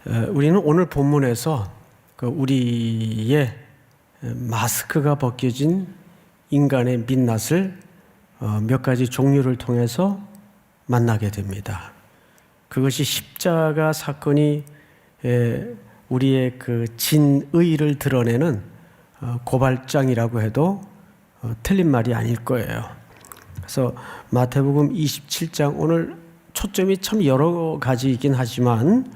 우리는 오늘 본문에서 우리의 마스크가 벗겨진 인간의 민낯을 몇 가지 종류를 통해서 만나게 됩니다. 그것이 십자가 사건이 우리의 그 진의를 드러내는 고발장이라고 해도 틀린 말이 아닐 거예요. 그래서 마태복음 27장, 오늘 초점이 참 여러 가지이긴 하지만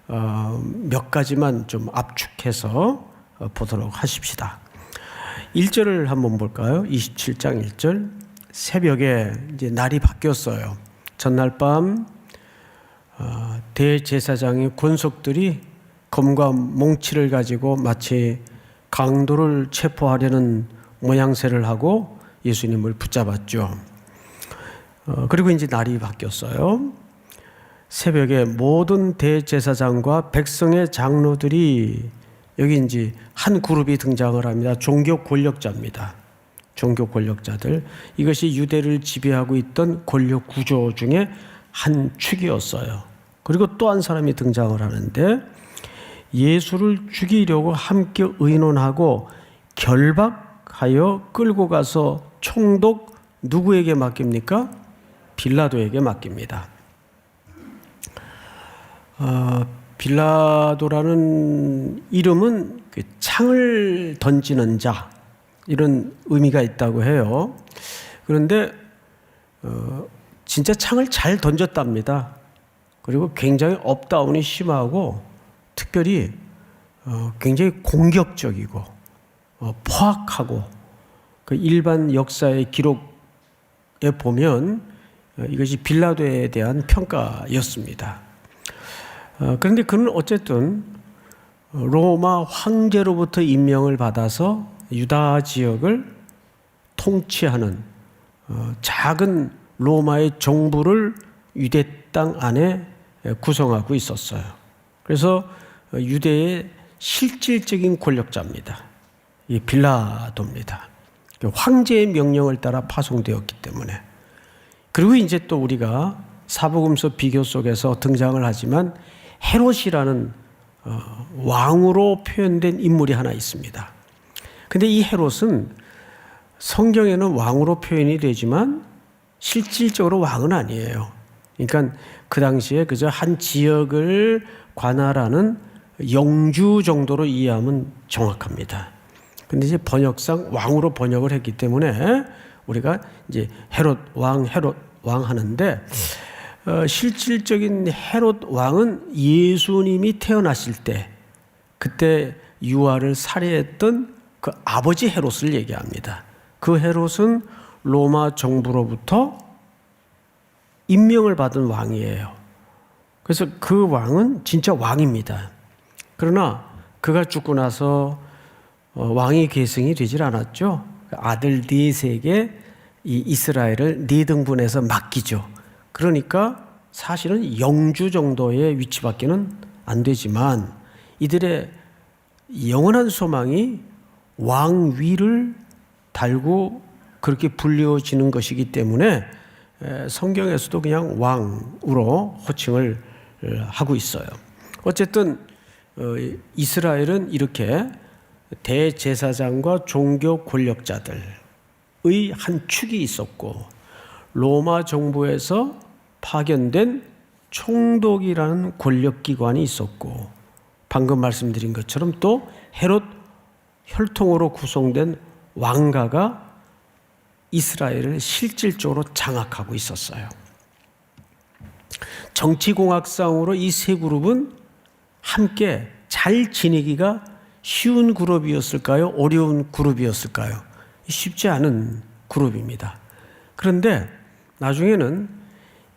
몇 가지만 좀 압축해서 보도록 하십시다. 1절을 한번 볼까요? 27장 1절. 새벽에 이제 날이 바뀌었어요. 전날 밤 대제사장의 권속들이 검과 몽치를 가지고 마치 강도를 체포하려는 모양새를 하고 예수님을 붙잡았죠. 그리고 이제 날이 바뀌었어요. 새벽에 모든 대제사장과 백성의 장로들이, 여기 이제 한 그룹이 등장을 합니다. 종교 권력자입니다. 종교 권력자들. 이것이 유대를 지배하고 있던 권력 구조 중에 한 축이었어요. 그리고 또 한 사람이 등장을 하는데, 예수를 죽이려고 함께 의논하고 결박하여 끌고 가서 총독 누구에게 맡깁니까? 빌라도에게 맡깁니다. 빌라도라는 이름은 창을 던지는 자, 이런 의미가 있다고 해요. 그런데 진짜 창을 잘 던졌답니다. 그리고 굉장히 업다운이 심하고, 특별히 굉장히 공격적이고 포악하고, 그 일반 역사의 기록에 보면 이것이 빌라도에 대한 평가였습니다. 그런데 그는 어쨌든 로마 황제로부터 임명을 받아서 유다 지역을 통치하는 작은 로마의 정부를 유대 땅 안에 구성하고 있었어요. 그래서 유대의 실질적인 권력자입니다. 이 빌라도입니다. 황제의 명령을 따라 파송되었기 때문에. 그리고 이제 또 우리가 사복음서 비교 속에서 등장을 하지만 헤롯이라는 왕으로 표현된 인물이 하나 있습니다. 근데 이 헤롯은 성경에는 왕으로 표현이 되지만 실질적으로 왕은 아니에요. 그러니까 그 당시에 그저 한 지역을 관할하는 영주 정도로 이해하면 정확합니다. 근데 이제 번역상 왕으로 번역을 했기 때문에 우리가 이제 헤롯 왕 하는데, 실질적인 헤롯 왕은 예수님이 태어나실 때 그때 유아를 살해했던 그 아버지 헤롯을 얘기합니다. 그 헤롯은 로마 정부로부터 임명을 받은 왕이에요. 그래서 그 왕은 진짜 왕입니다. 그러나 그가 죽고 나서 왕이 계승이 되질 않았죠. 아들 넷에게 이 이스라엘을 4등분해서 맡기죠. 그러니까 사실은 영주 정도의 위치밖에는 안 되지만, 이들의 영원한 소망이 왕위를 달고 그렇게 불리워지는 것이기 때문에 성경에서도 그냥 왕으로 호칭을 하고 있어요. 어쨌든 이스라엘은 이렇게 대제사장과 종교 권력자들의 한 축이 있었고, 로마 정부에서 파견된 총독이라는 권력기관이 있었고, 방금 말씀드린 것처럼 또 헤롯 혈통으로 구성된 왕가가 이스라엘을 실질적으로 장악하고 있었어요. 정치공학상으로 이 세 그룹은 함께 잘 지내기가 쉬운 그룹이었을까요? 어려운 그룹이었을까요? 쉽지 않은 그룹입니다. 그런데 나중에는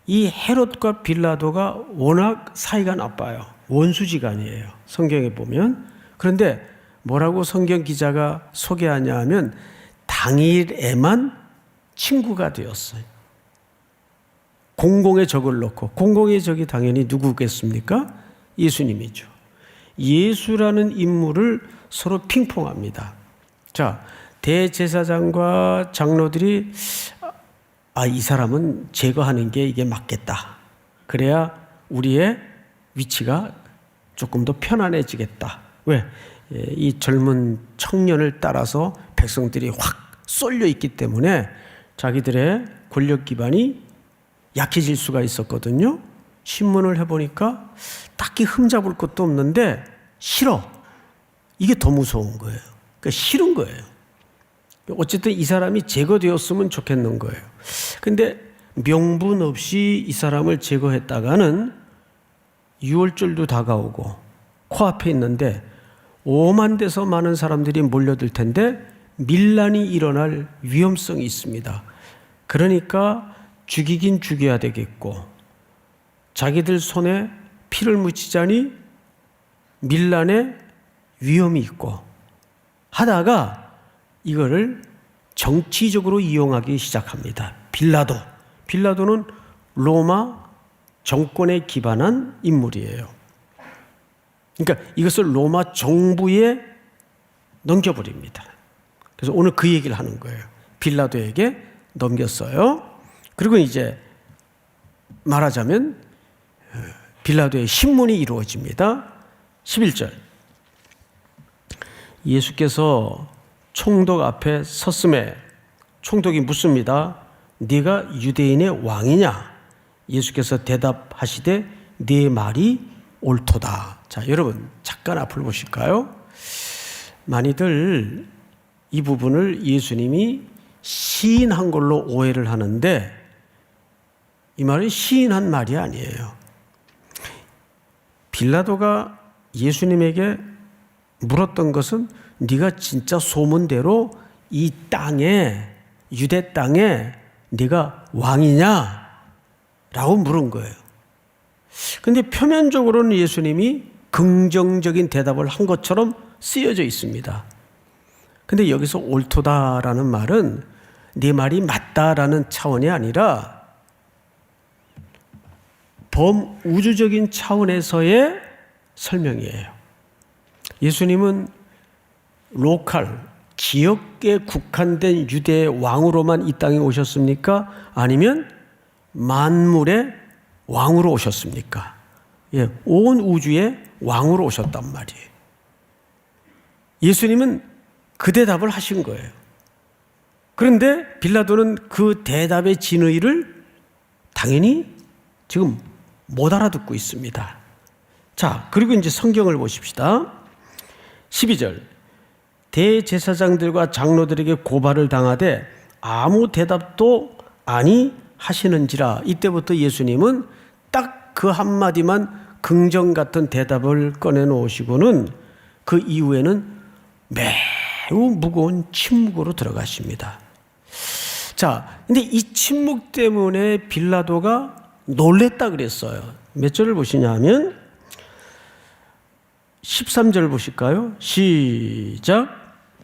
이 헤롯과 빌라도가 워낙 사이가 나빠요. 원수지간이에요. 성경에 보면. 그런데 뭐라고 성경 기자가 소개하냐 하면 당일에만 친구가 되었어요. 공공의 적을 놓고, 공공의 적이 당연히 누구겠습니까? 예수님이죠. 예수라는 인물을 서로 핑퐁합니다. 자, 대제사장과 장로들이 이 사람은 제거하는 게 이게 맞겠다. 그래야 우리의 위치가 조금 더 편안해지겠다. 왜? 이 젊은 청년을 따라서 백성들이 확 쏠려 있기 때문에 자기들의 권력 기반이 약해질 수가 있었거든요. 신문을 해보니까 딱히 흠잡을 것도 없는데 싫어. 이게 더 무서운 거예요. 그러니까 싫은 거예요. 어쨌든 이 사람이 제거되었으면 좋겠는 거예요. 근데 명분 없이 이 사람을 제거했다가는 6월절도 다가오고 코앞에 있는데 오만 대서 많은 사람들이 몰려들 텐데 밀란이 일어날 위험성이 있습니다. 그러니까 죽이긴 죽여야 되겠고 자기들 손에 피를 묻히자니 밀란의 위험이 있고 하다가 이거를 정치적으로 이용하기 시작합니다. 빌라도는 로마 정권에 기반한 인물이에요. 그러니까 이것을 로마 정부에 넘겨버립니다. 그래서 오늘 그 얘기를 하는 거예요. 빌라도에게 넘겼어요. 그리고 이제 말하자면 빌라도의 신문이 이루어집니다. 11절. 예수께서 총독 앞에 섰음에 총독이 묻습니다. 네가 유대인의 왕이냐? 예수께서 대답하시되 네 말이 옳도다. 자, 여러분 잠깐 앞을 보실까요? 많이들 이 부분을 예수님이 시인한 걸로 오해를 하는데 이 말은 시인한 말이 아니에요. 빌라도가 예수님에게 물었던 것은 네가 진짜 소문대로 이 땅에 유대 땅에 네가 왕이냐? 라고 물은 거예요. 근데 표면적으로는 예수님이 긍정적인 대답을 한 것처럼 쓰여져 있습니다. 근데 여기서 옳도다라는 말은 네 말이 맞다라는 차원이 아니라 범우주적인 차원에서의 설명이에요. 예수님은 로컬, 지역에 국한된 유대의 왕으로만 이 땅에 오셨습니까? 아니면 만물의 왕으로 오셨습니까? 예, 온 우주의 왕으로 오셨단 말이에요. 예수님은 그 대답을 하신 거예요. 그런데 빌라도는 그 대답의 진의를 당연히 지금 못 알아듣고 있습니다. 자, 그리고 이제 성경을 보십시다. 12절. 대제사장들과 장로들에게 고발을 당하되 아무 대답도 아니 하시는지라. 이때부터 예수님은 딱 그 한마디만 긍정 같은 대답을 꺼내놓으시고는 그 이후에는 매우 무거운 침묵으로 들어가십니다. 자, 근데 이 침묵 때문에 빌라도가 놀랬다 그랬어요. 몇 절을 보시냐면 13절 보실까요? 시작.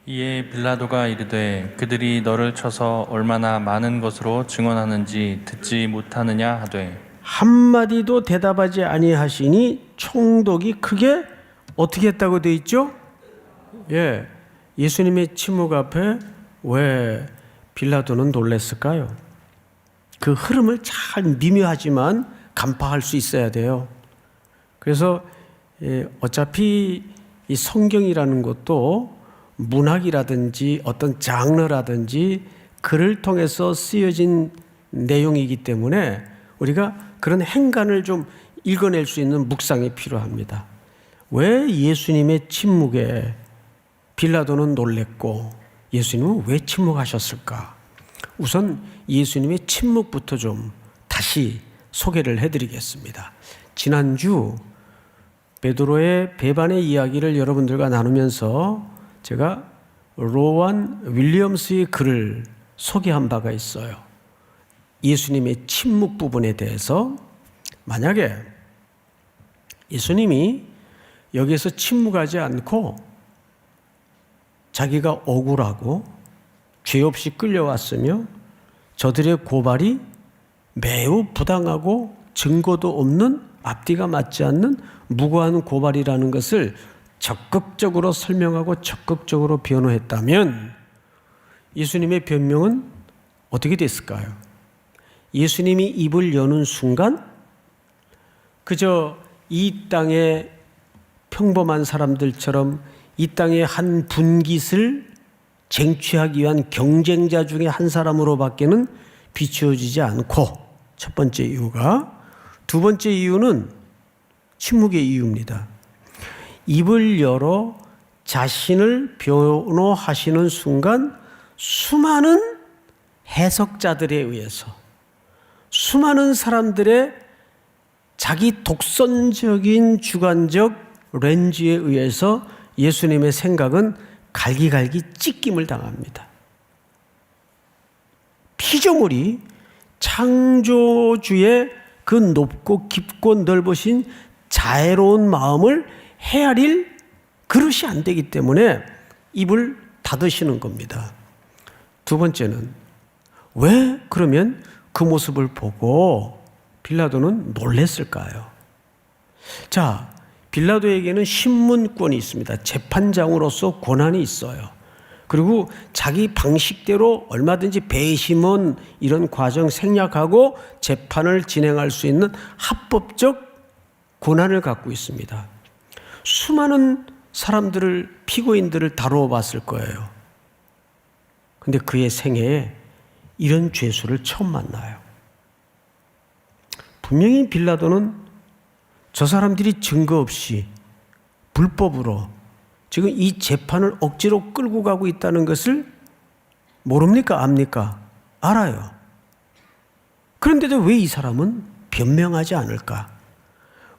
이에 빌라도가 이르되 그들이 너를 쳐서 얼마나 많은 것으로 증언하는지 듣지 못하느냐 하되 한마디도 대답하지 아니하시니 총독이 크게 어떻게 했다고 되어 있죠? 예, 예수님의 침묵 앞에 왜 빌라도는 놀랬을까요? 그 흐름을 잘 미묘하지만 간파할 수 있어야 돼요. 그래서 어차피 이 성경이라는 것도 문학이라든지 어떤 장르라든지 글을 통해서 쓰여진 내용이기 때문에 우리가 그런 행간을 좀 읽어낼 수 있는 묵상이 필요합니다. 왜 예수님의 침묵에 빌라도는 놀랬고 예수님은 왜 침묵하셨을까? 우선 예수님의 침묵부터 좀 다시 소개를 해드리겠습니다. 지난주 베드로의 배반의 이야기를 여러분들과 나누면서 제가 로완 윌리엄스의 글을 소개한 바가 있어요. 예수님의 침묵 부분에 대해서 만약에 예수님이 여기에서 침묵하지 않고 자기가 억울하고 죄 없이 끌려왔으며 저들의 고발이 매우 부당하고 증거도 없는 앞뒤가 맞지 않는 무고한 고발이라는 것을 적극적으로 설명하고 적극적으로 변호했다면 예수님의 변명은 어떻게 됐을까요? 예수님이 입을 여는 순간 그저 이 땅에 평범한 사람들처럼 이 땅의 한 분깃을 쟁취하기 위한 경쟁자 중에 한 사람으로밖에는 비추어지지 않고, 첫 번째 이유가. 두 번째 이유는 침묵의 이유입니다. 입을 열어 자신을 변호하시는 순간 수많은 해석자들에 의해서, 수많은 사람들의 자기 독선적인 주관적 렌즈에 의해서 예수님의 생각은 갈기갈기 찢김을 당합니다. 피조물이 창조주의 그 높고 깊고 넓으신 자애로운 마음을 헤아릴 그릇이 안 되기 때문에 입을 닫으시는 겁니다. 두 번째는, 왜 그러면 그 모습을 보고 빌라도는 놀랬을까요? 자, 빌라도에게는 신문권이 있습니다. 재판장으로서 권한이 있어요. 그리고 자기 방식대로 얼마든지 배심원 이런 과정 생략하고 재판을 진행할 수 있는 합법적 권한을 갖고 있습니다. 수많은 사람들을, 피고인들을 다루어 봤을 거예요. 근데 그의 생애에 이런 죄수를 처음 만나요. 분명히 빌라도는 저 사람들이 증거 없이 불법으로 지금 이 재판을 억지로 끌고 가고 있다는 것을 모릅니까? 압니까? 알아요. 그런데도 왜 이 사람은 변명하지 않을까?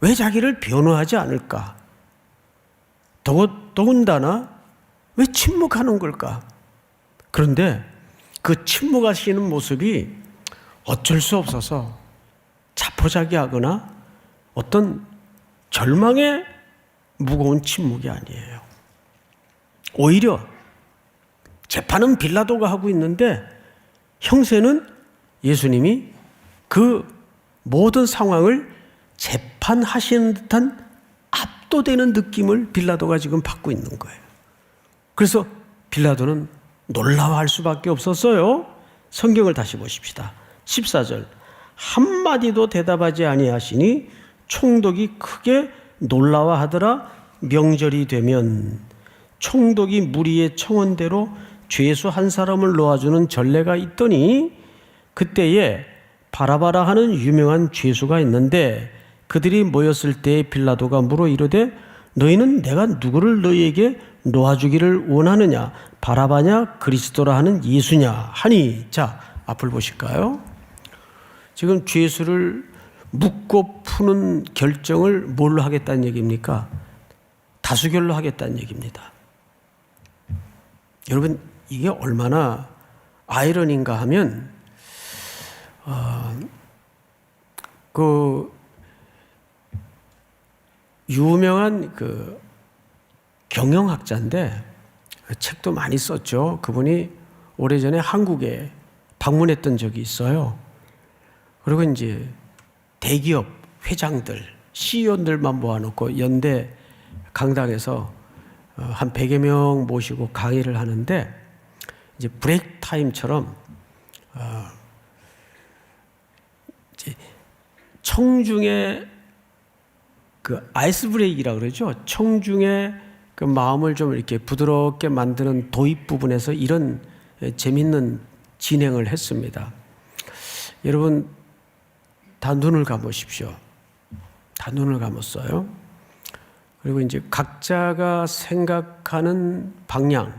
왜 자기를 변호하지 않을까? 더군다나 왜 침묵하는 걸까? 그런데 그 침묵하시는 모습이 어쩔 수 없어서 자포자기하거나 어떤 절망의 무거운 침묵이 아니에요. 오히려 재판은 빌라도가 하고 있는데 형세는 예수님이 그 모든 상황을 재판하시는 듯한 압도되는 느낌을 빌라도가 지금 받고 있는 거예요. 그래서 빌라도는 놀라워할 수밖에 없었어요. 성경을 다시 보십시다. 14절. 한마디도 대답하지 아니하시니 총독이 크게 놀라워하더라. 명절이 되면 총독이 무리의 청원대로 죄수 한 사람을 놓아주는 전례가 있더니 그때에 바라바라 하는 유명한 죄수가 있는데 그들이 모였을 때에 빌라도가 물어 이르되 너희는 내가 누구를 너희에게 놓아주기를 원하느냐, 바라바냐 그리스도라 하는 예수냐 하니. 자, 앞을 보실까요? 지금 죄수를 묻고 푸는 결정을 뭘로 하겠다는 얘기입니까? 다수결로 하겠다는 얘기입니다. 여러분, 이게 얼마나 아이러니인가 하면 그 유명한 그 경영학자인데 책도 많이 썼죠. 그분이 오래전에 한국에 방문했던 적이 있어요. 그리고 이제 대기업 회장들, CEO들만 모아놓고 연대 강당에서 한 100여 명 모시고 강의를 하는데 이제 브레이크 타임처럼 이제 청중의 그 아이스 브레이크라고 그러죠. 청중의 그 마음을 좀 이렇게 부드럽게 만드는 도입 부분에서 이런 재밌는 진행을 했습니다. 여러분 다 눈을 감으십시오. 다 눈을 감았어요. 그리고 이제 각자가 생각하는 방향,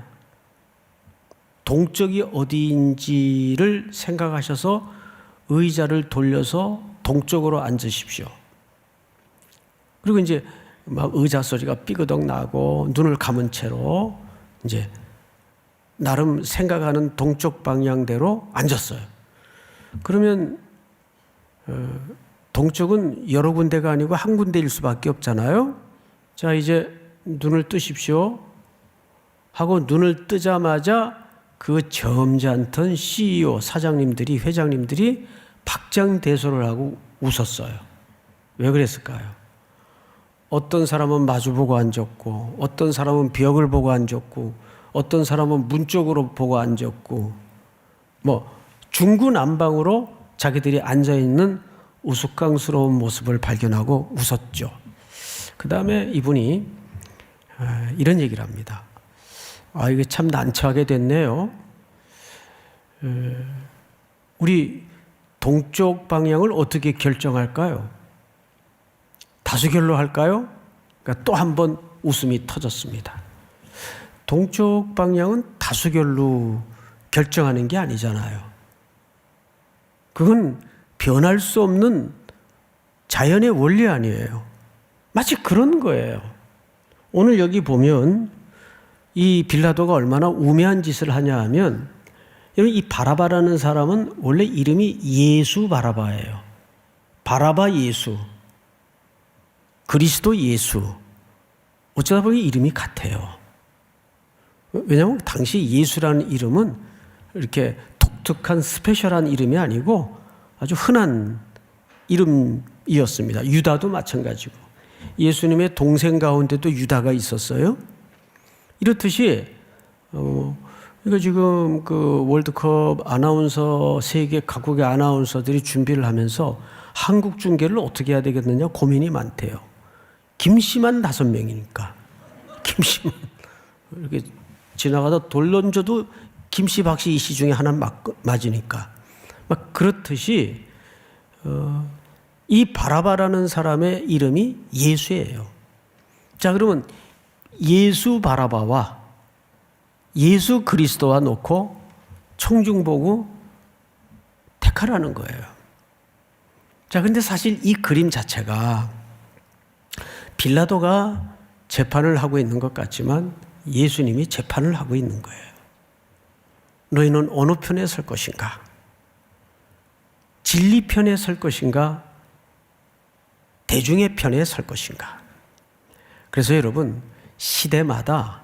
동쪽이 어디인지를 생각하셔서 의자를 돌려서 동쪽으로 앉으십시오. 그리고 이제 막 의자 소리가 삐그덕 나고 눈을 감은 채로 이제 나름 생각하는 동쪽 방향대로 앉았어요. 그러면 동쪽은 여러 군데가 아니고 한 군데일 수밖에 없잖아요. 자, 이제 눈을 뜨십시오 하고 눈을 뜨자마자 그 점잖던 CEO, 사장님들이, 회장님들이 박장대소를 하고 웃었어요. 왜 그랬을까요? 어떤 사람은 마주보고 앉았고, 어떤 사람은 벽을 보고 앉았고, 어떤 사람은 문 쪽으로 보고 앉았고, 뭐 중구난방으로 자기들이 앉아있는 우스꽝스러운 모습을 발견하고 웃었죠. 그 다음에 이분이 이런 얘기를 합니다. 이게 참 난처하게 됐네요. 우리 동쪽 방향을 어떻게 결정할까요? 다수결로 할까요? 그러니까 또 한 번 웃음이 터졌습니다. 동쪽 방향은 다수결로 결정하는 게 아니잖아요. 그건 변할 수 없는 자연의 원리 아니에요. 마치 그런 거예요. 오늘 여기 보면 이 빌라도가 얼마나 우매한 짓을 하냐 하면, 여러분, 이 바라바라는 사람은 원래 이름이 예수 바라바예요. 바라바 예수, 그리스도 예수. 어쩌다 보니 이름이 같아요. 왜냐하면 당시 예수라는 이름은 이렇게 독특한 스페셜한 이름이 아니고 아주 흔한 이름이었습니다. 유다도 마찬가지고. 예수님의 동생 가운데도 유다가 있었어요. 이렇듯이 이거 지금 그 월드컵 아나운서, 세계 각국의 아나운서들이 준비를 하면서 한국 중계를 어떻게 해야 되겠느냐 고민이 많대요. 김씨만 5명이니까. 김씨만 이렇게 지나가다 돌 던져도 김씨, 박씨, 이씨 중에 하나 맞으니까. 막 그렇듯이 이 바라바라는 사람의 이름이 예수예요. 자, 그러면 예수 바라바와 예수 그리스도와 놓고 청중보고 택하라는 거예요. 자, 근데 사실 이 그림 자체가 빌라도가 재판을 하고 있는 것 같지만 예수님이 재판을 하고 있는 거예요. 너희는 어느 편에 설 것인가? 진리 편에 설 것인가? 대중의 편에 설 것인가? 그래서 여러분, 시대마다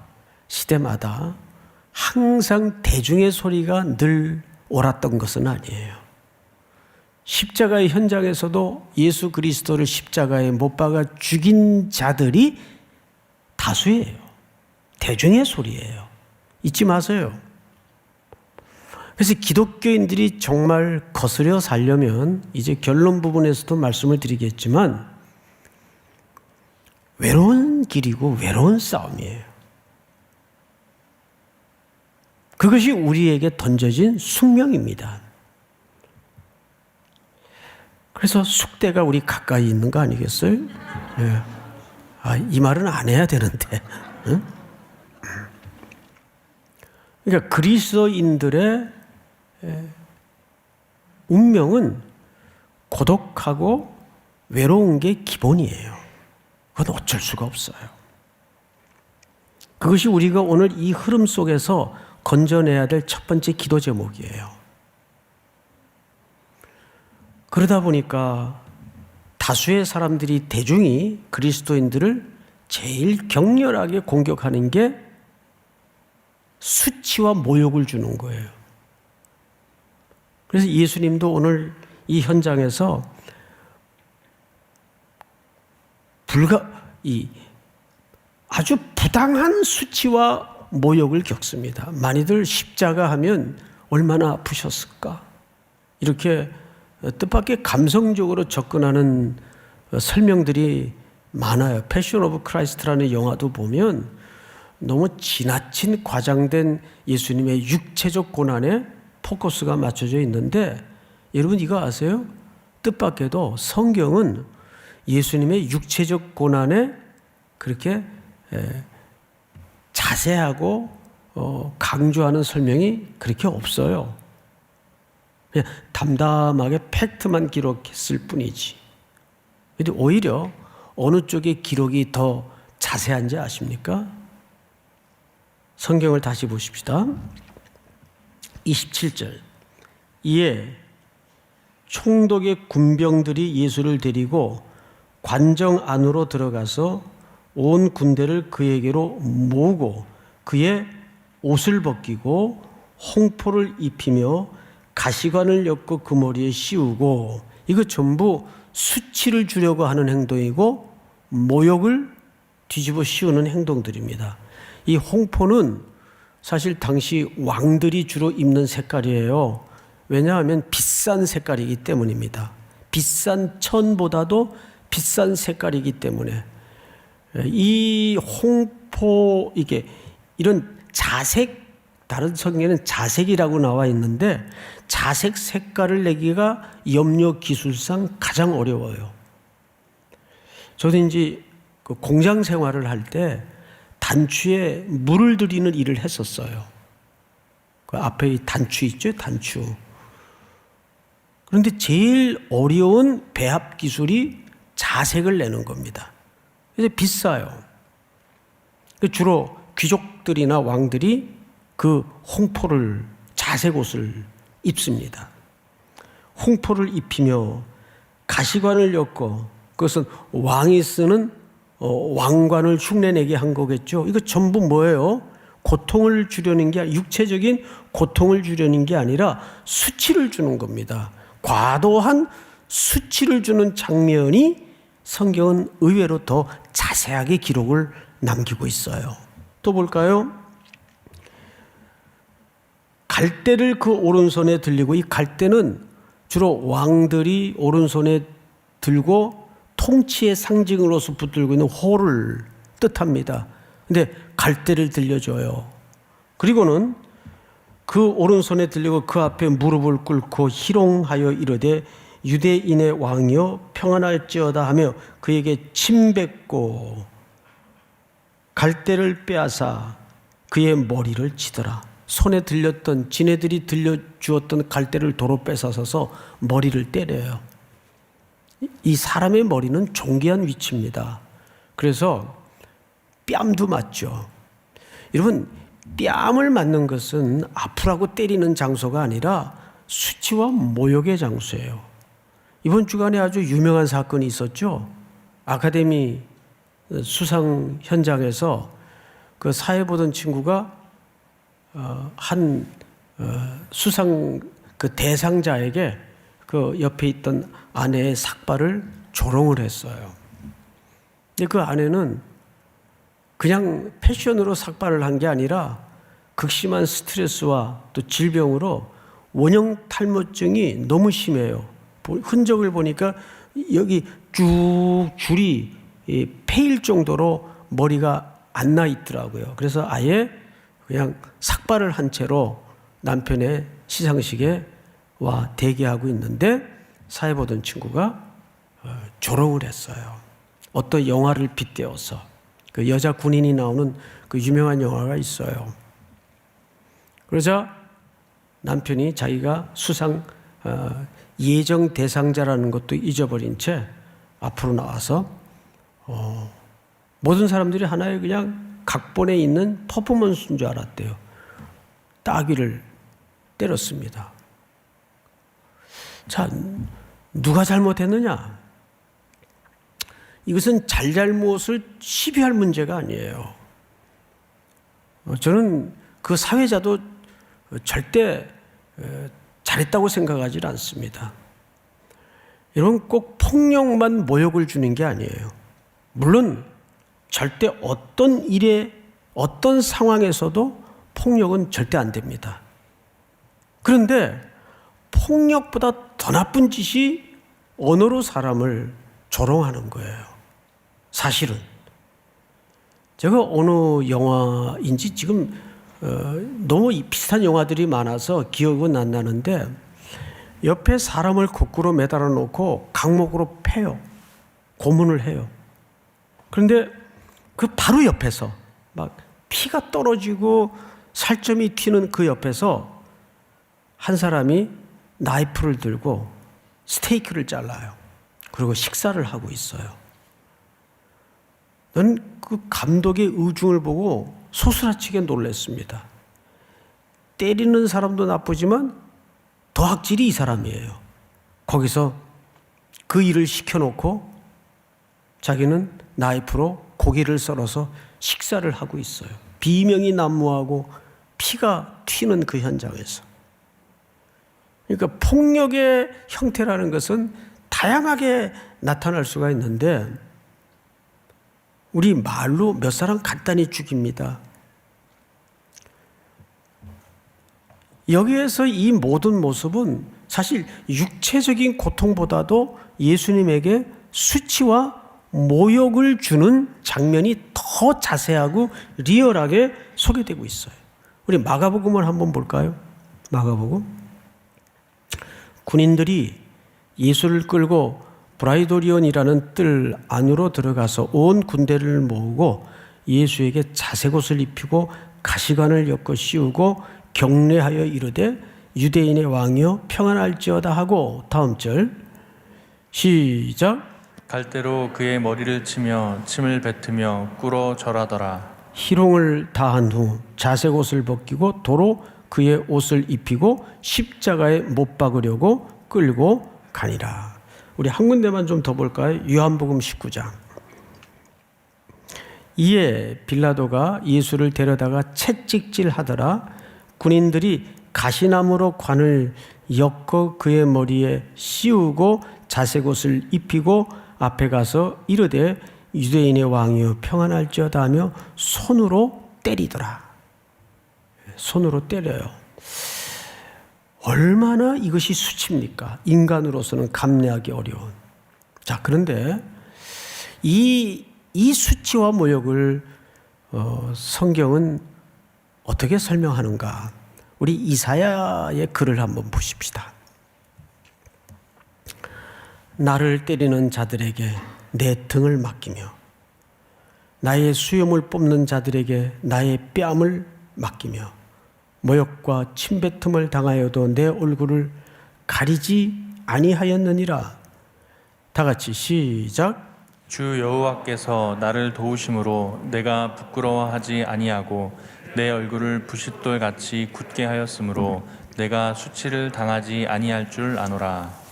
항상 대중의 소리가 늘 옳았던 것은 아니에요. 십자가의 현장에서도 예수 그리스도를 십자가에 못 박아 죽인 자들이 다수예요. 대중의 소리예요. 잊지 마세요. 그래서 기독교인들이 정말 거스려 살려면 이제 결론 부분에서도 말씀을 드리겠지만 외로운 길이고 외로운 싸움이에요. 그것이 우리에게 던져진 숙명입니다. 그래서 숙대가 우리 가까이 있는 거 아니겠어요? 네. 이 말은 안 해야 되는데. 응? 그러니까 그리스도인들의 운명은 고독하고 외로운 게 기본이에요. 그건 어쩔 수가 없어요. 그것이 우리가 오늘 이 흐름 속에서 건져내야 될 첫 번째 기도 제목이에요. 그러다 보니까 다수의 사람들이, 대중이 그리스도인들을 제일 격렬하게 공격하는 게 수치와 모욕을 주는 거예요. 그래서 예수님도 오늘 이 현장에서 아주 부당한 수치와 모욕을 겪습니다. 많이들 십자가 하면 얼마나 아프셨을까? 이렇게 뜻밖의 감성적으로 접근하는 설명들이 많아요. 패션 오브 크라이스트라는 영화도 보면 너무 지나친 과장된 예수님의 육체적 고난에 포커스가 맞춰져 있는데, 여러분 이거 아세요? 뜻밖에도 성경은 예수님의 육체적 고난에 그렇게 자세하고 강조하는 설명이 그렇게 없어요. 그냥 담담하게 팩트만 기록했을 뿐이지. 근데 오히려 어느 쪽의 기록이 더 자세한지 아십니까? 성경을 다시 보십시다. 27절. 이에 총독의 군병들이 예수를 데리고 관정 안으로 들어가서 온 군대를 그에게로 모으고 그의 옷을 벗기고 홍포를 입히며 가시관을 엮고 그 머리에 씌우고, 이거 전부 수치를 주려고 하는 행동이고 모욕을 뒤집어 씌우는 행동들입니다. 이 홍포는 사실 당시 왕들이 주로 입는 색깔이에요. 왜냐하면 비싼 색깔이기 때문입니다. 비싼 천보다도 비싼 색깔이기 때문에 이 이게 이런 자색, 다른 성경에는 자색이라고 나와 있는데 자색 색깔을 내기가 염료 기술상 가장 어려워요. 저도 이제 그 공장 생활을 할 때 단추에 물을 들이는 일을 했었어요. 그 앞에 이 단추 있죠? 단추. 그런데 제일 어려운 배합 기술이 자색을 내는 겁니다. 그래서 비싸요. 주로 귀족들이나 왕들이 그 홍포를, 자색 옷을 입습니다. 홍포를 입히며 가시관을 엮고, 그것은 왕이 쓰는 왕관을 흉내내게 한 거겠죠. 이거 전부 뭐예요? 고통을 주려는 게, 육체적인 고통을 주려는 게 아니라 수치를 주는 겁니다. 과도한 수치를 주는 장면이 성경은 의외로 더 자세하게 기록을 남기고 있어요. 또 볼까요? 갈대를 그 오른손에 들리고, 이 갈대는 주로 왕들이 오른손에 들고 통치의 상징으로서 붙들고 있는 호를 뜻합니다. 근데 갈대를 들려줘요. 그리고는 그 오른손에 들리고 그 앞에 무릎을 꿇고 희롱하여 이르되 유대인의 왕이여 평안할지어다 하며 그에게 침뱉고 갈대를 빼앗아 그의 머리를 치더라. 손에 들렸던, 지네들이 들려주었던 갈대를 도로 뺏어서서 머리를 때려요. 이 사람의 머리는 존귀한 위치입니다. 그래서 뺨도 맞죠. 여러분, 뺨을 맞는 것은 아프라고 때리는 장소가 아니라 수치와 모욕의 장소예요. 이번 주간에 아주 유명한 사건이 있었죠. 아카데미 수상 현장에서 그 사회 보던 친구가 한 수상 그 대상자에게 그 옆에 있던 아내의 삭발을 조롱을 했어요. 근데 그 아내는 그냥 패션으로 삭발을 한 게 아니라 극심한 스트레스와 또 질병으로 원형 탈모증이 너무 심해요. 흔적을 보니까 여기 쭉 줄이 패일 정도로 머리가 안 나 있더라고요. 그래서 아예 그냥 삭발을 한 채로 남편의 시상식에 와 대기하고 있는데 사회 보던 친구가 조롱을 했어요. 어떤 영화를 빗대어서 그 여자 군인이 나오는 그 유명한 영화가 있어요. 그러자 남편이 자기가 수상 예정 대상자라는 것도 잊어버린 채 앞으로 나와서 모든 사람들이 하나의 그냥 각본에 있는 퍼포먼스인 줄 알았대요. 따귀를 때렸습니다. 자, 누가 잘못했느냐? 이것은 잘잘못을 시비할 문제가 아니에요. 저는 그 사회자도 절대 잘했다고 생각하지 않습니다. 여러분, 꼭 폭력만 모욕을 주는 게 아니에요. 물론 절대 어떤 일에, 어떤 상황에서도 폭력은 절대 안 됩니다. 그런데 폭력보다 더 나쁜 짓이 언어로 사람을 조롱하는 거예요. 사실은. 제가 어느 영화인지 지금 너무 비슷한 영화들이 많아서 기억은 안 나는데 옆에 사람을 거꾸로 매달아 놓고 강목으로 패요. 고문을 해요. 그런데 그 바로 옆에서 막 피가 떨어지고 살점이 튀는 그 옆에서 한 사람이 나이프를 들고 스테이크를 잘라요. 그리고 식사를 하고 있어요. 난 그 감독의 의중을 보고 소스라치게 놀랐습니다. 때리는 사람도 나쁘지만 더 악질이 이 사람이에요. 거기서 그 일을 시켜놓고 자기는 나이프로 고기를 썰어서 식사를 하고 있어요. 비명이 난무하고 피가 튀는 그 현장에서. 그러니까 폭력의 형태라는 것은 다양하게 나타날 수가 있는데 우리 말로 몇 사람 간단히 죽입니다. 여기에서 이 모든 모습은 사실 육체적인 고통보다도 예수님에게 수치와 모욕을 주는 장면이 더 더 자세하고 리얼하게 소개되고 있어요. 우리 마가복음을 한번 볼까요? 마가복음. 군인들이 예수를 끌고 브라이도리온이라는 뜰 안으로 들어가서 온 군대를 모으고 예수에게 자색옷을 입히고 가시관을 엮어 씌우고 경례하여 이르되 유대인의 왕이여 평안할지어다 하고, 다음 절 시작. 갈대로 그의 머리를 치며 침을 뱉으며 꿇어 절하더라. 희롱을 다한 후 자색옷을 벗기고 도로 그의 옷을 입히고 십자가에 못 박으려고 끌고 가니라. 우리 한 군데만 좀 더 볼까요? 요한복음 19장. 이에 빌라도가 예수를 데려다가 채찍질하더라. 군인들이 가시나무로 관을 엮어 그의 머리에 씌우고 자색옷을 입히고 앞에 가서 이르되 유대인의 왕이여 평안할지어다 하며 손으로 때리더라. 손으로 때려요. 얼마나 이것이 수치입니까? 인간으로서는 감내하기 어려운. 자, 그런데 이 수치와 모욕을 성경은 어떻게 설명하는가? 우리 이사야의 글을 한번 보십시다. 나를 때리는 자들에게 내 등을 맡기며 나의 수염을 뽑는 자들에게 나의 뺨을 맡기며 모욕과 침뱉음을 당하여도 내 얼굴을 가리지 아니하였느니라. 다 같이 시작. 주 여호와께서 나를 도우심으로 내가 부끄러워하지 아니하고 내 얼굴을 부싯돌 같이 굳게 하였으므로 내가 수치를 당하지 아니할 줄 아노라.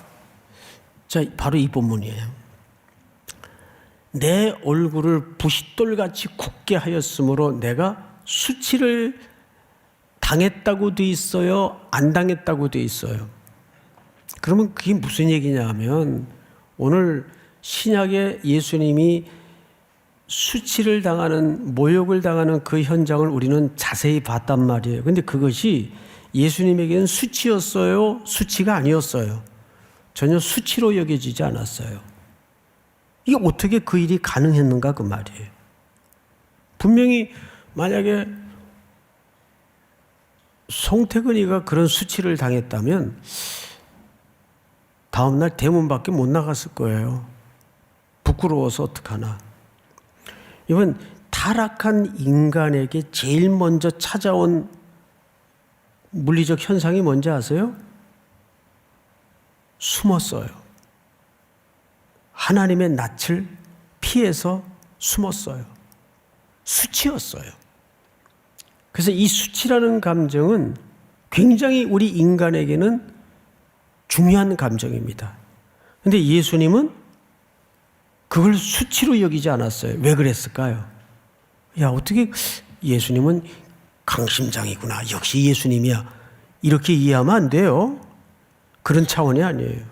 자, 바로 이 본문이에요. 내 얼굴을 부싯돌 같이 굳게 하였으므로 내가 수치를 당했다고 돼 있어요? 안 당했다고 돼 있어요? 그러면 그게 무슨 얘기냐 하면 오늘 신약에 예수님이 수치를 당하는, 모욕을 당하는 그 현장을 우리는 자세히 봤단 말이에요. 그런데 그것이 예수님에게는 수치였어요? 수치가 아니었어요? 전혀 수치로 여겨지지 않았어요. 이게 어떻게 그 일이 가능했는가 그 말이에요. 분명히 만약에 송태근이가 그런 수치를 당했다면 다음날 대문 밖에 못 나갔을 거예요. 부끄러워서 어떡하나. 이번 타락한 인간에게 제일 먼저 찾아온 물리적 현상이 뭔지 아세요? 숨었어요. 하나님의 낯을 피해서 숨었어요. 수치였어요. 그래서 이 수치라는 감정은 굉장히 우리 인간에게는 중요한 감정입니다. 그런데 예수님은 그걸 수치로 여기지 않았어요. 왜 그랬을까요? 야, 어떻게 예수님은 강심장이구나. 역시 예수님이야. 이렇게 이해하면 안 돼요. 그런 차원이 아니에요.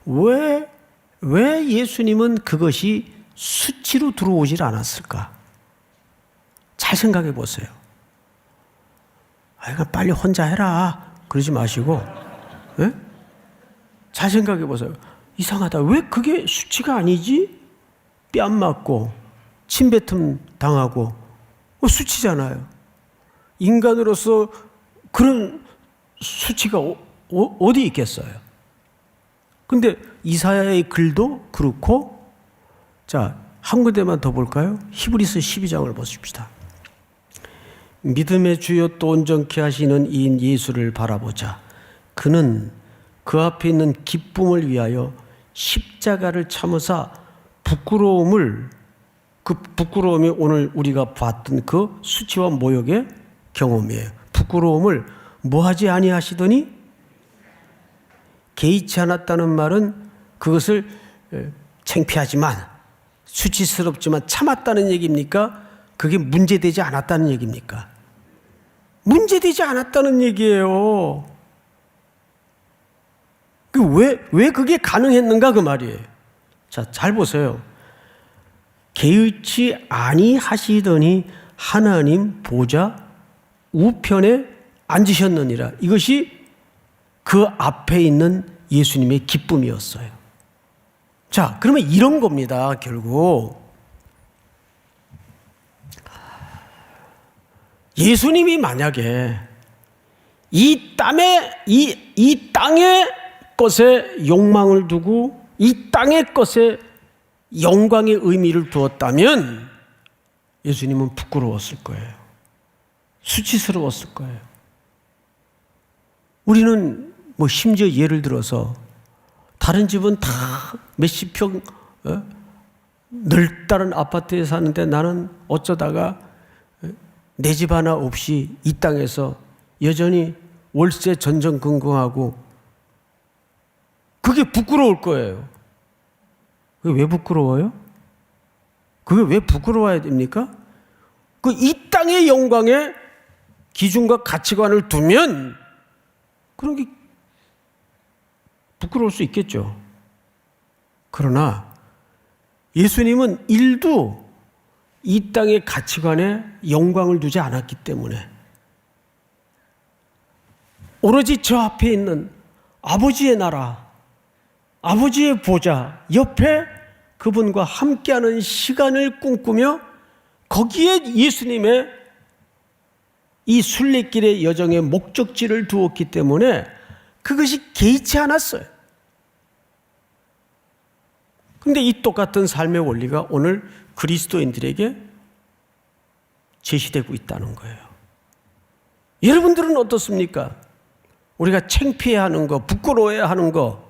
왜 예수님은 그것이 수치로 들어오질 않았을까? 잘 생각해 보세요. 아, 빨리 혼자 해라. 그러지 마시고, 네? 잘 생각해 보세요. 이상하다. 왜 그게 수치가 아니지? 뺨 맞고, 침뱉음 당하고, 수치잖아요. 인간으로서 그런 수치가 어디 있겠어요? 근데 이사야의 글도 그렇고, 자, 한 군데만 더 볼까요? 히브리서 12장을 보십시다. 믿음의 주여 또 온전케 하시는 이인 예수를 바라보자. 그는 그 앞에 있는 기쁨을 위하여 십자가를 참으사 부끄러움이 오늘 우리가 봤던 그 수치와 모욕의 경험이에요. 부끄러움을 뭐하지 아니하시더니, 개의치 않았다는 말은 그것을 창피하지만 수치스럽지만 참았다는 얘기입니까? 그게 문제되지 않았다는 얘기입니까? 문제되지 않았다는 얘기예요. 왜 그게 가능했는가 그 말이에요. 자, 잘 보세요. 개의치 아니하시더니 하나님 보좌 우편에 앉으셨느니라. 이것이 그 앞에 있는 예수님의 기쁨이었어요. 자, 그러면 이런 겁니다. 결국 예수님이 만약에 이 땅의 것에 욕망을 두고 이 땅의 것에 영광의 의미를 두었다면 예수님은 부끄러웠을 거예요. 수치스러웠을 거예요. 우리는 뭐 심지어 예를 들어서 다른 집은 다 몇십 평 넓다른 아파트에 사는데 나는 어쩌다가 내 집 하나 없이 이 땅에서 여전히 월세 전전긍긍하고 그게 부끄러울 거예요. 그게 왜 부끄러워요? 그게 왜 부끄러워야 됩니까? 그 이 땅의 영광에 기준과 가치관을 두면 그런 게 부끄러울 수 있겠죠. 그러나 예수님은 일도 이 땅의 가치관에 영광을 두지 않았기 때문에 오로지 저 앞에 있는 아버지의 나라, 아버지의 보좌 옆에 그분과 함께하는 시간을 꿈꾸며 거기에 예수님의 이 순례길의 여정의 목적지를 두었기 때문에 그것이 개의치 않았어요. 그런데 이 똑같은 삶의 원리가 오늘 그리스도인들에게 제시되고 있다는 거예요. 여러분들은 어떻습니까? 우리가 창피해하는 거, 부끄러워해하는 거,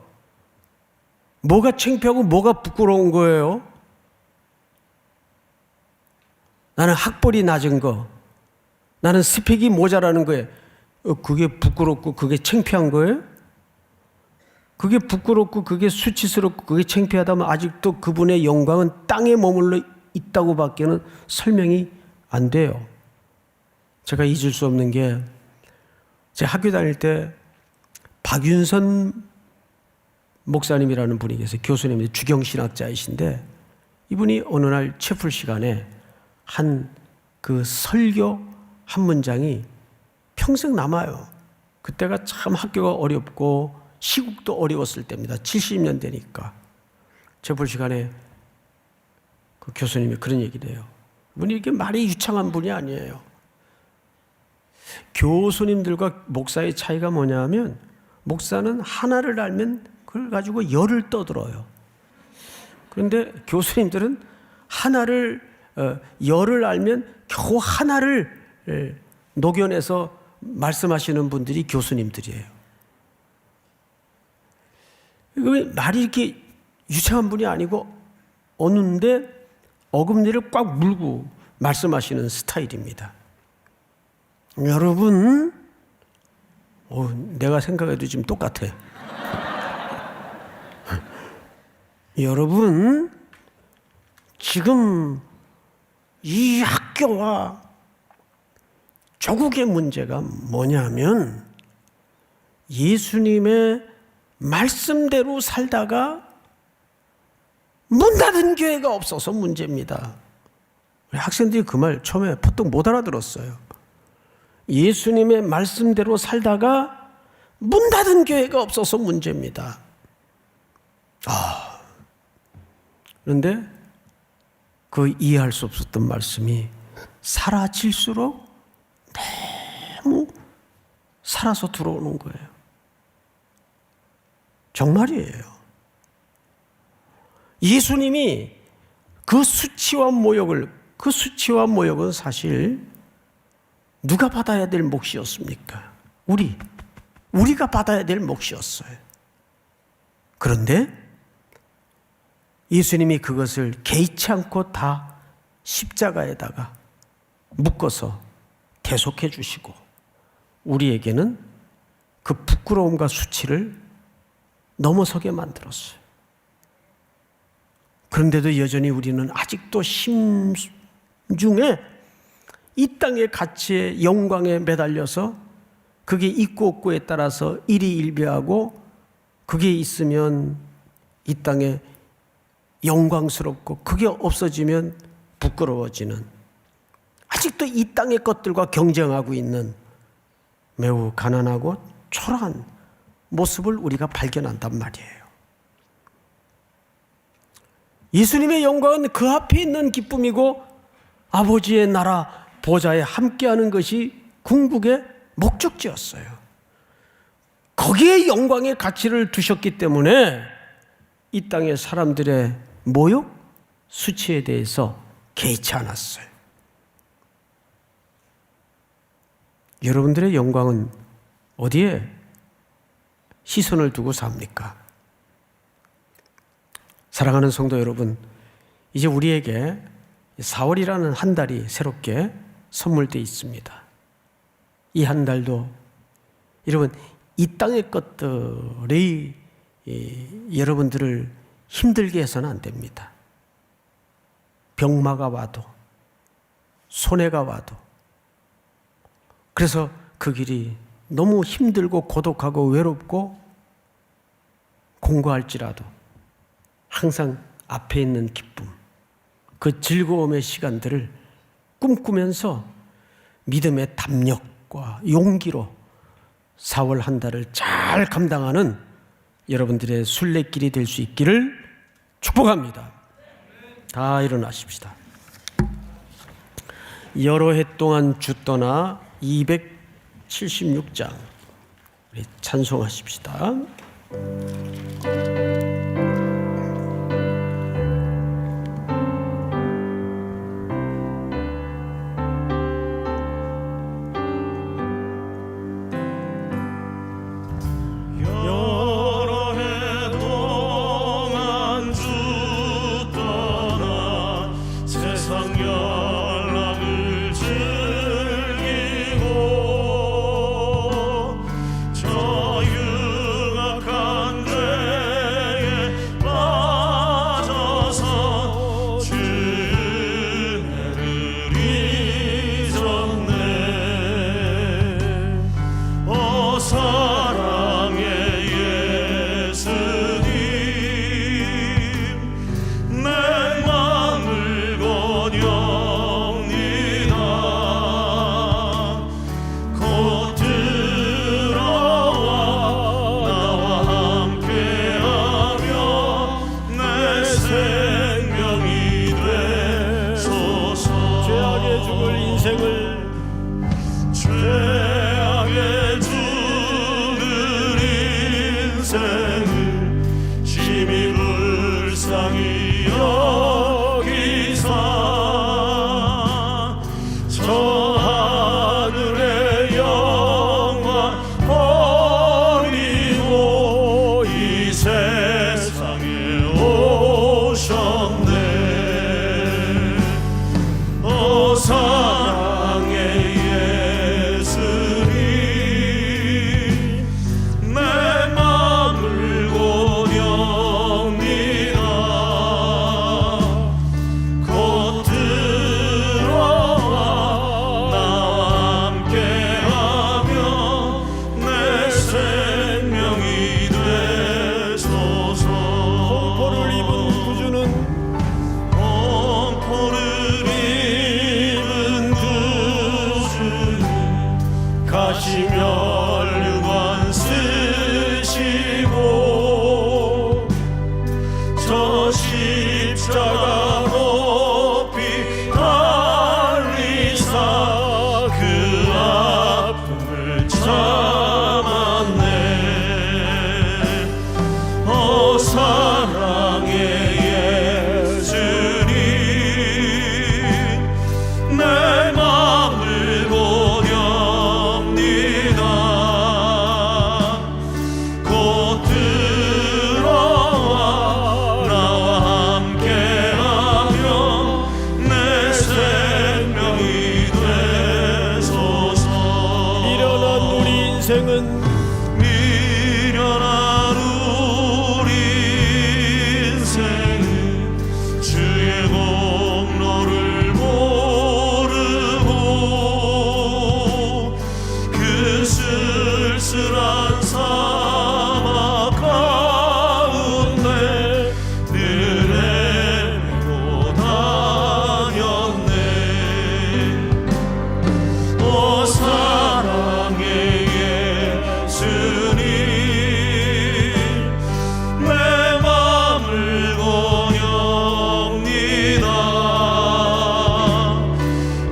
뭐가 창피하고 뭐가 부끄러운 거예요? 나는 학벌이 낮은 거, 나는 스펙이 모자라는 거예요. 그게 부끄럽고 그게 창피한 거예요? 그게 부끄럽고 그게 수치스럽고 그게 창피하다면 아직도 그분의 영광은 땅에 머물러 있다고 밖에는 설명이 안 돼요. 제가 잊을 수 없는 게 제 학교 다닐 때 박윤선 목사님이라는 분이 계세요. 교수님인데 주경신학자이신데 이분이 어느 날 채플 시간에 한 그 설교 한 문장이 평생 남아요. 그때가 참 학교가 어렵고 시국도 어려웠을 때입니다. 70년대니까. 채플 시간에 그 교수님이 그런 얘기를 해요. 이분이 이렇게 말이 유창한 분이 아니에요. 교수님들과 목사의 차이가 뭐냐면 목사는 하나를 알면 그걸 가지고 열을 떠들어요. 그런데 교수님들은 열을 알면 겨우 하나를 녹여내서 말씀하시는 분들이 교수님들이에요. 말이 이렇게 유창한 분이 아니고 어느데 어금니를 꽉 물고 말씀하시는 스타일입니다. 여러분, 내가 생각해도 지금 똑같아. 여러분, 지금 이 학교와 조국의 문제가 뭐냐면 예수님의 말씀대로 살다가 문 닫은 교회가 없어서 문제입니다. 학생들이 그 말 처음에 보통 못 알아들었어요. 예수님의 말씀대로 살다가 문 닫은 교회가 없어서 문제입니다. 그런데 그 이해할 수 없었던 말씀이 사라질수록 너무 살아서 들어오는 거예요. 정말이에요. 예수님이 그 수치와 모욕은 사실 누가 받아야 될 몫이었습니까? 우리가 받아야 될 몫이었어요. 그런데 예수님이 그것을 개의치 않고 다 십자가에다가 묶어서 대속해 주시고 우리에게는 그 부끄러움과 수치를 넘어서게 만들었어요. 그런데도 여전히 우리는 아직도 심중에 이 땅의 가치에 영광에 매달려서 그게 있고 없고에 따라서 일희일비하고 그게 있으면 이 땅에 영광스럽고 그게 없어지면 부끄러워지는 아직도 이 땅의 것들과 경쟁하고 있는 매우 가난하고 초라한 모습을 우리가 발견한단 말이에요. 예수님의 영광은 그 앞에 있는 기쁨이고 아버지의 나라 보좌에 함께하는 것이 궁극의 목적지였어요. 거기에 영광의 가치를 두셨기 때문에 이 땅의 사람들의 모욕, 수치에 대해서 개의치 않았어요. 여러분들의 영광은 어디에 시선을 두고 삽니까? 사랑하는 성도 여러분, 이제 우리에게 4월이라는 한 달이 새롭게 선물되어 있습니다. 이 한 달도 여러분, 이 땅의 것들이 여러분들을 힘들게 해서는 안 됩니다. 병마가 와도, 손해가 와도, 그래서 그 길이 너무 힘들고 고독하고 외롭고 공고할지라도 항상 앞에 있는 기쁨, 그 즐거움의 시간들을 꿈꾸면서 믿음의 담력과 용기로 4월 한 달을 잘 감당하는 여러분들의 순례길이 될 수 있기를 축복합니다. 다 일어나십시다. 여러 해 동안 주 떠나 276장 우리 찬송하십시다.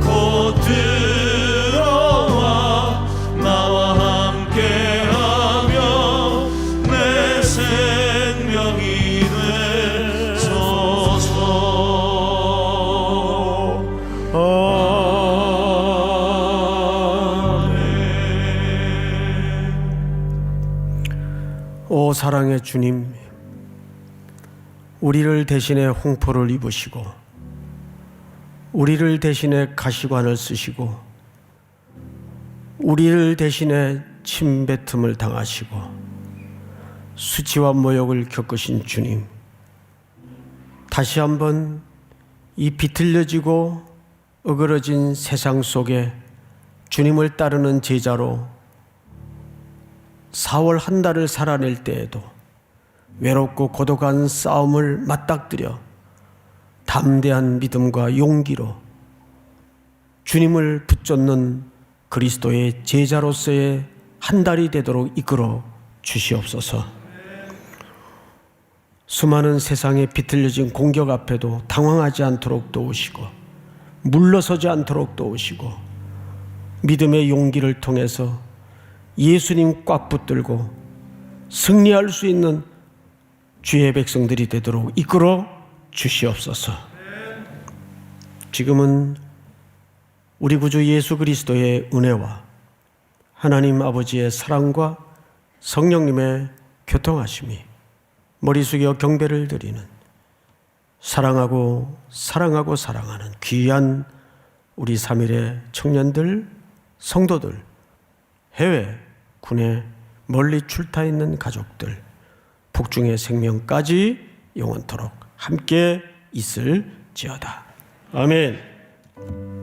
곧 사랑의 주님, 우리를 대신해 홍포를 입으시고 우리를 대신해 가시관을 쓰시고 우리를 대신해 침뱉음을 당하시고 수치와 모욕을 겪으신 주님, 다시 한번 이 비틀려지고 어그러진 세상 속에 주님을 따르는 제자로 4월 한 달을 살아낼 때에도 외롭고 고독한 싸움을 맞닥뜨려 담대한 믿음과 용기로 주님을 붙잡는 그리스도의 제자로서의 한 달이 되도록 이끌어 주시옵소서. 수많은 세상에 비틀려진 공격 앞에도 당황하지 않도록 도우시고 물러서지 않도록 도우시고 믿음의 용기를 통해서 예수님 꽉 붙들고 승리할 수 있는 주의 백성들이 되도록 이끌어 주시옵소서. 지금은 우리 구주 예수 그리스도의 은혜와 하나님 아버지의 사랑과 성령님의 교통하심이 머리 숙여 경배를 드리는 사랑하고 사랑하는 귀한 우리 3일의 청년들, 성도들, 해외, 군에 멀리 출타 있는 가족들, 복중의 생명까지 영원토록 함께 있을지어다. 아멘.